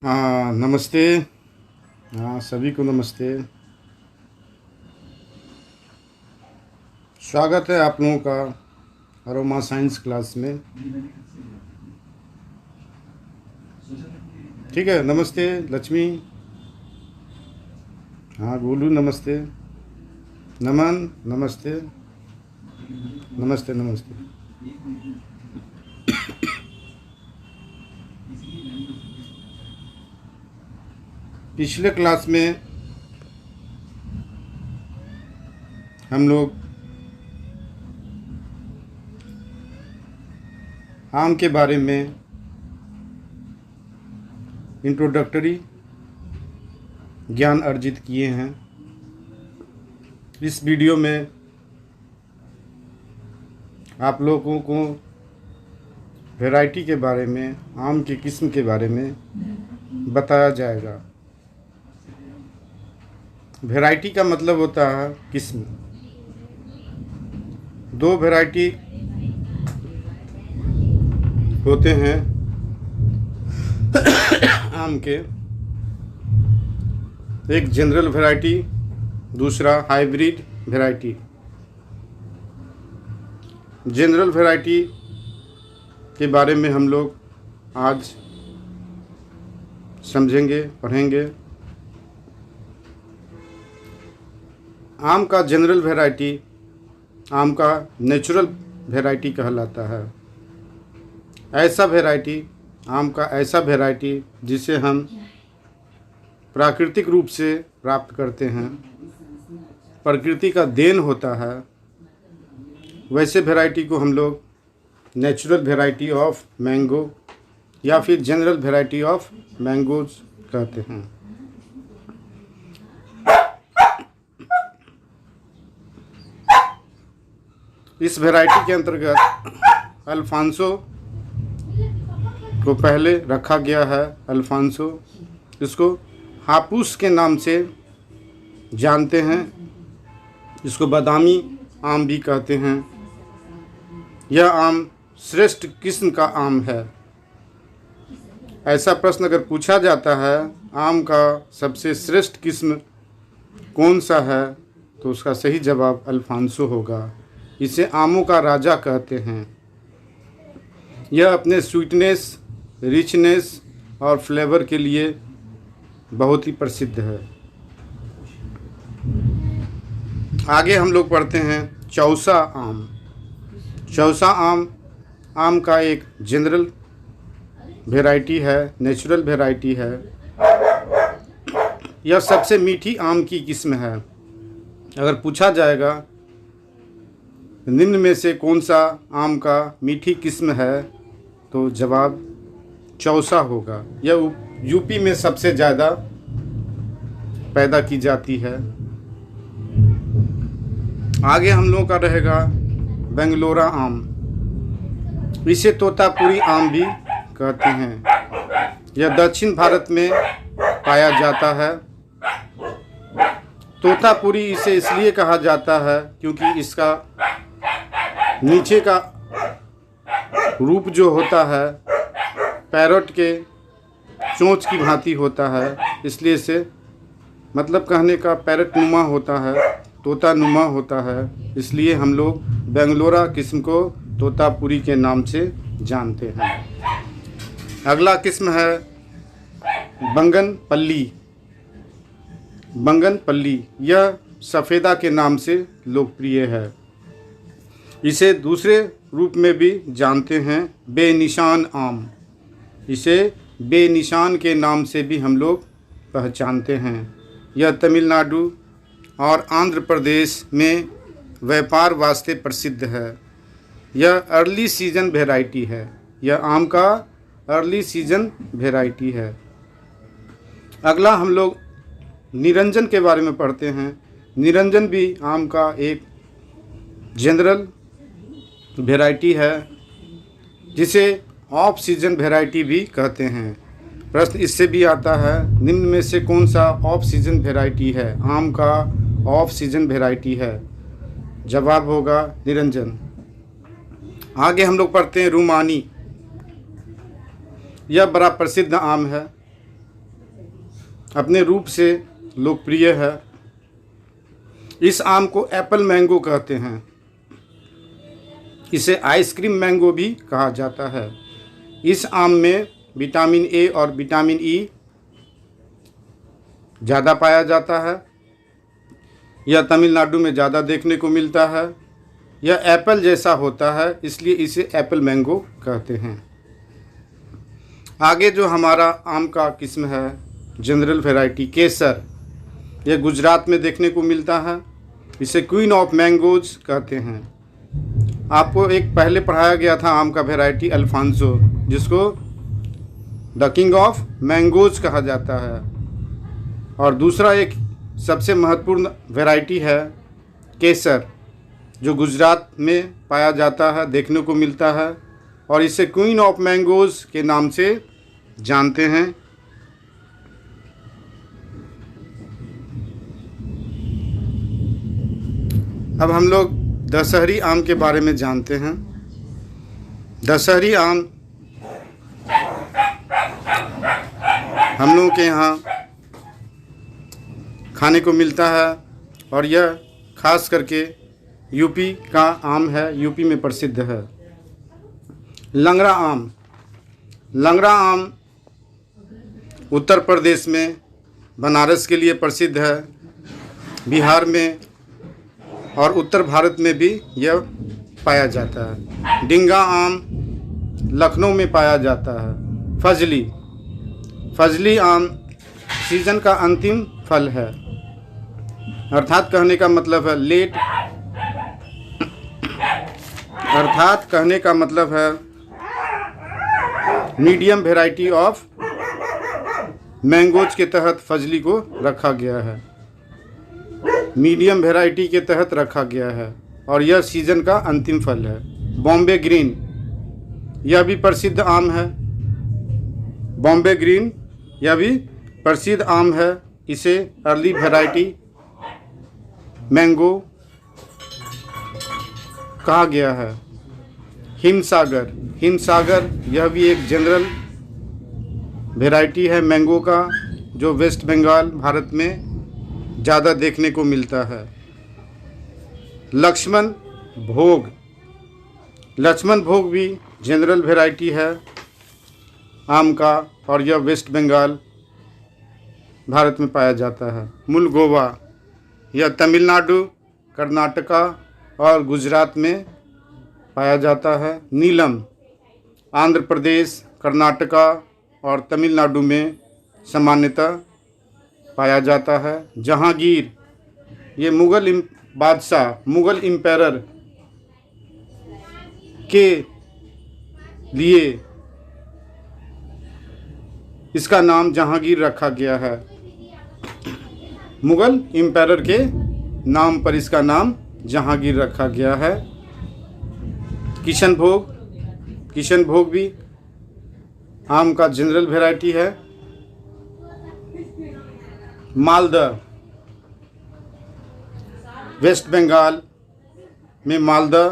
हाँ, नमस्ते। हाँ, सभी को नमस्ते। स्वागत है आप लोगों का अरोमा साइंस क्लास में। ठीक है, नमस्ते लक्ष्मी। हाँ, गोलू नमस्ते। नमन नमस्ते। नमस्ते नमस्ते। पिछले क्लास में हम लोग आम के बारे में इंट्रोडक्टरी ज्ञान अर्जित किए हैं। इस वीडियो में आप लोगों को वैरायटी के बारे में, आम की किस्म के बारे में बताया जाएगा। वैरायटी का मतलब होता है किस्म। दो वैरायटी होते हैं आम के, एक जनरल वैरायटी, दूसरा हाइब्रिड वैरायटी। जनरल वैरायटी के बारे में हम लोग आज समझेंगे, पढ़ेंगे। आम का जनरल वैरायटी आम का नेचुरल वैरायटी कहलाता है। ऐसा वैरायटी, आम का ऐसा वैरायटी जिसे हम प्राकृतिक रूप से प्राप्त करते हैं, प्रकृति का देन होता है, वैसे वैरायटी को हम लोग नेचुरल वैरायटी ऑफ मैंगो या फिर जनरल वैरायटी ऑफ मैंगोज कहते हैं। इस वैरायटी के अंतर्गत अल्फांसो को पहले रखा गया है। अल्फांसो, इसको हापुस के नाम से जानते हैं। इसको बादामी आम भी कहते हैं। यह आम श्रेष्ठ किस्म का आम है। ऐसा प्रश्न अगर पूछा जाता है आम का सबसे श्रेष्ठ किस्म कौन सा है, तो उसका सही जवाब अल्फांसो होगा। इसे आमों का राजा कहते हैं। यह अपने स्वीटनेस, रिचनेस और फ्लेवर के लिए बहुत ही प्रसिद्ध है। आगे हम लोग पढ़ते हैं चौसा आम। चौसा आम का एक जनरल वैरायटी है, नेचुरल वैरायटी है। यह सबसे मीठी आम की किस्म है। अगर पूछा जाएगा निम्न में से कौन सा आम का मीठी किस्म है, तो जवाब चौसा होगा। यह यूपी में सबसे ज़्यादा पैदा की जाती है। आगे हम लोगों का रहेगा बेंगलोरा आम। इसे तोतापुरी आम भी कहते हैं। यह दक्षिण भारत में पाया जाता है। तोतापुरी इसे इसलिए कहा जाता है क्योंकि इसका नीचे का रूप जो होता है पैरोट के चोंच की भांति होता है, इसलिए इसे मतलब कहने का पैरट नुमा होता है, तोता नुमा होता है, इसलिए हम लोग बेंगलोरा किस्म को तोतापुरी के नाम से जानते हैं। अगला किस्म है बंगनपल्ली। बंगनपल्ली यह सफ़ेदा के नाम से लोकप्रिय है। इसे दूसरे रूप में भी जानते हैं बेनिशान आम। इसे बेनिशान के नाम से भी हम लोग पहचानते हैं। यह तमिलनाडु और आंध्र प्रदेश में व्यापार वास्ते प्रसिद्ध है। यह अर्ली सीजन वैरायटी है। यह आम का अर्ली सीजन वैरायटी है। अगला हम लोग निरंजन के बारे में पढ़ते हैं। निरंजन भी आम का एक जनरल वैरायटी है, जिसे ऑफ सीजन वैरायटी भी कहते हैं। प्रश्न इससे भी आता है निम्न में से कौन सा ऑफ सीजन वैरायटी है, आम का ऑफ सीजन वैरायटी है। जवाब होगा निरंजन। आगे हम लोग पढ़ते हैं रूमानी। यह बड़ा प्रसिद्ध आम है। अपने रूप से लोकप्रिय है। इस आम को एप्पल मैंगो कहते हैं। इसे आइसक्रीम मैंगो भी कहा जाता है। इस आम में विटामिन ए और विटामिन ई ज़्यादा पाया जाता है। यह तमिलनाडु में ज़्यादा देखने को मिलता है। यह एप्पल जैसा होता है, इसलिए इसे एप्पल मैंगो कहते हैं। आगे जो हमारा आम का किस्म है, जनरल वैरायटी केसर, यह गुजरात में देखने को मिलता है। इसे क्वीन ऑफ मैंगोज कहते हैं। आपको एक पहले पढ़ाया गया था आम का वैरायटी अल्फांसो, जिसको द किंग ऑफ मैंगोज कहा जाता है। और दूसरा एक सबसे महत्वपूर्ण वैरायटी है केसर, जो गुजरात में पाया जाता है, देखने को मिलता है, और इसे क्वीन ऑफ मैंगोज के नाम से जानते हैं। अब हम लोग दशहरी आम के बारे में जानते हैं। दशहरी आम हम लोगों के यहाँ खाने को मिलता है, और यह खास करके यूपी का आम है, यूपी में प्रसिद्ध है। लंगड़ा आम, लंगड़ा आम उत्तर प्रदेश में बनारस के लिए प्रसिद्ध है। बिहार में और उत्तर भारत में भी यह पाया जाता है। डिंगा आम लखनऊ में पाया जाता है। फजली, फजली आम सीजन का अंतिम फल है। अर्थात कहने का मतलब है लेट, अर्थात कहने का मतलब है मीडियम वैरायटी ऑफ मैंगोज के तहत फजली को रखा गया है। मीडियम वैरायटी के तहत रखा गया है, और यह सीजन का अंतिम फल है। बॉम्बे ग्रीन, यह भी प्रसिद्ध आम है। बॉम्बे ग्रीन यह भी प्रसिद्ध आम है। इसे अर्ली वैरायटी मैंगो कहा गया है। हिमसागर, हिमसागर यह भी एक जनरल वैरायटी है मैंगो का, जो वेस्ट बंगाल भारत में ज़्यादा देखने को मिलता है। लक्ष्मण भोग, लक्ष्मण भोग भी जनरल वैरायटी है आम का, और यह वेस्ट बंगाल भारत में पाया जाता है। मुलगोवा, यह तमिलनाडु, कर्नाटका और गुजरात में पाया जाता है। नीलम आंध्र प्रदेश, कर्नाटका और तमिलनाडु में सामान्यतः पाया जाता है। जहांगीर, ये मुग़ल बादशाह, मुग़ल एम्पायर के लिए इसका नाम जहांगीर रखा गया है। मुग़ल एम्पायर के नाम पर इसका नाम जहांगीर रखा गया है। किशनभोग, किशनभोग भी आम का जनरल वैरायटी है। मालदा, वेस्ट बंगाल में मालदा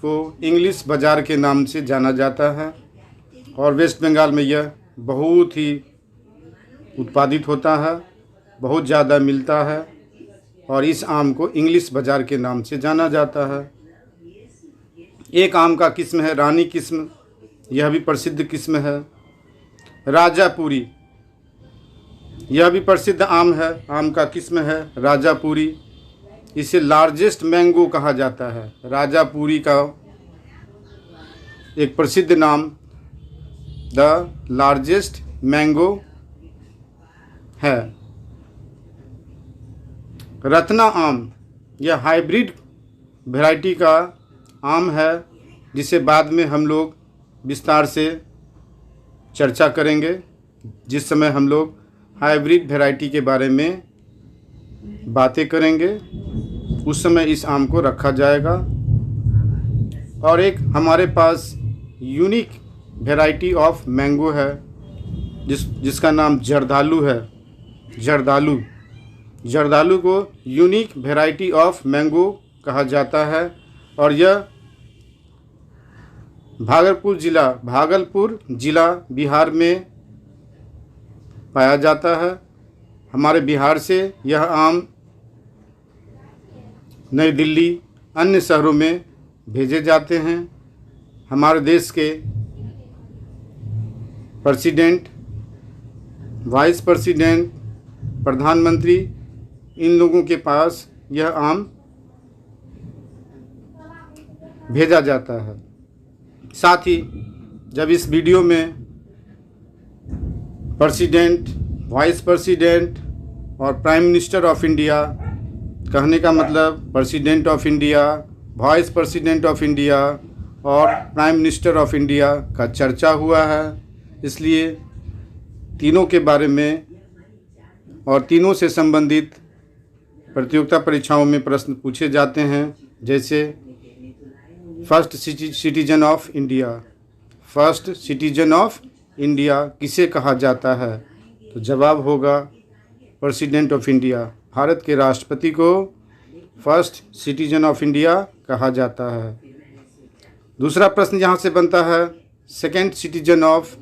को इंग्लिश बाज़ार के नाम से जाना जाता है, और वेस्ट बंगाल में यह बहुत ही उत्पादित होता है, बहुत ज़्यादा मिलता है, और इस आम को इंग्लिश बाज़ार के नाम से जाना जाता है। एक आम का किस्म है रानी किस्म, यह भी प्रसिद्ध किस्म है। राजापुरी, यह भी प्रसिद्ध आम है, आम का किस्म है राजापुरी। इसे लार्जेस्ट मैंगो कहा जाता है। राजापुरी का एक प्रसिद्ध नाम द लार्जेस्ट मैंगो है। रत्ना आम, यह हाइब्रिड वैरायटी का आम है, जिसे बाद में हम लोग विस्तार से चर्चा करेंगे। जिस समय हम लोग हाइब्रिड वैरायटी के बारे में बातें करेंगे, उस समय इस आम को रखा जाएगा। और एक हमारे पास यूनिक वैरायटी ऑफ मैंगो है, जिसका नाम जर्दालू है। जर्दालू, जर्दालू को यूनिक वैरायटी ऑफ मैंगो कहा जाता है, और यह भागलपुर जिला बिहार में पाया जाता है। हमारे बिहार से यह आम नई दिल्ली अन्य शहरों में भेजे जाते हैं। हमारे देश के प्रेसिडेंट, वाइस प्रेसिडेंट, प्रधानमंत्री, इन लोगों के पास यह आम भेजा जाता है। साथ ही जब इस वीडियो में प्रेसिडेंट, वाइस प्रेसिडेंट और प्राइम मिनिस्टर ऑफ इंडिया, कहने का मतलब president of India, vice president of India और प्राइम मिनिस्टर ऑफ इंडिया का चर्चा हुआ है, इसलिए तीनों के बारे में और तीनों से संबंधित प्रतियोगिता परीक्षाओं में प्रश्न पूछे जाते हैं। जैसे first citizen of India, first citizen of India किसे कहा जाता है? तो जवाब होगा प्रेसिडेंट ऑफ इंडिया। भारत के राष्ट्रपति को फर्स्ट सिटीजन ऑफ इंडिया कहा जाता है। दूसरा प्रश्न यहाँ से बनता है, सेकंड सिटीजन ऑफ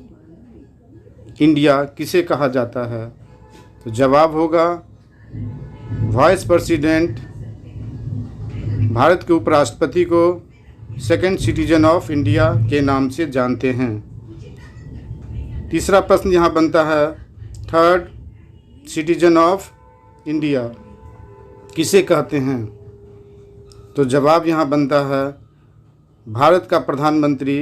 इंडिया किसे कहा जाता है? तो जवाब होगा वाइस प्रेसिडेंट। भारत के उपराष्ट्रपति को सेकंड सिटीजन ऑफ इंडिया के नाम से जानते हैं। तीसरा प्रश्न यहाँ बनता है, थर्ड सिटीजन ऑफ इंडिया किसे कहते हैं? तो जवाब यहाँ बनता है भारत का प्रधानमंत्री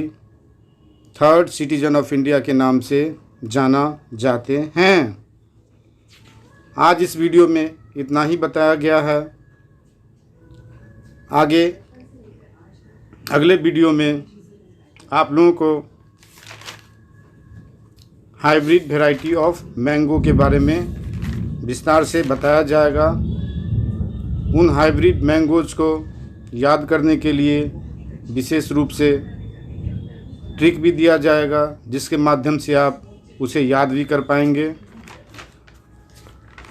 थर्ड सिटीजन ऑफ इंडिया के नाम से जाना जाते हैं। आज इस वीडियो में इतना ही बताया गया है। आगे अगले वीडियो में आप लोगों को हाइब्रिड वैरायटी ऑफ मैंगो के बारे में विस्तार से बताया जाएगा। उन हाइब्रिड मैंगोज को याद करने के लिए विशेष रूप से ट्रिक भी दिया जाएगा, जिसके माध्यम से आप उसे याद भी कर पाएंगे।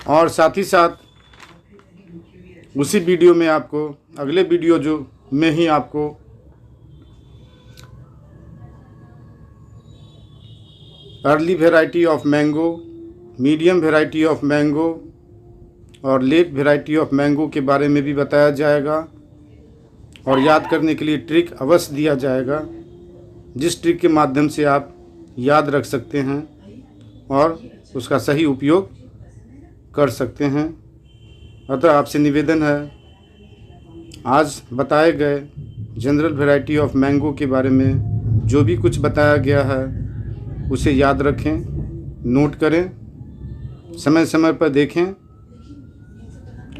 और साथ ही साथ उसी वीडियो में आपको अगले वीडियो जो में ही आपको early variety of mango, medium variety of mango और लेट वैरायटी ऑफ मैंगो के बारे में भी बताया जाएगा। और याद करने के लिए ट्रिक अवश्य दिया जाएगा, जिस ट्रिक के माध्यम से आप याद रख सकते हैं और उसका सही उपयोग कर सकते हैं। अतः आपसे निवेदन है, आज बताए गए जनरल वैरायटी ऑफ मैंगो के बारे में जो भी कुछ बताया गया है उसे याद रखें, नोट करें, समय समय पर देखें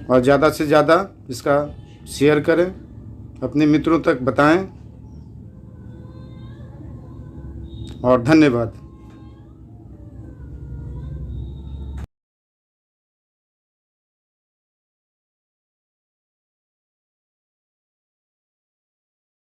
और ज़्यादा से ज़्यादा इसका शेयर करें, अपने मित्रों तक बताएं। और धन्यवाद।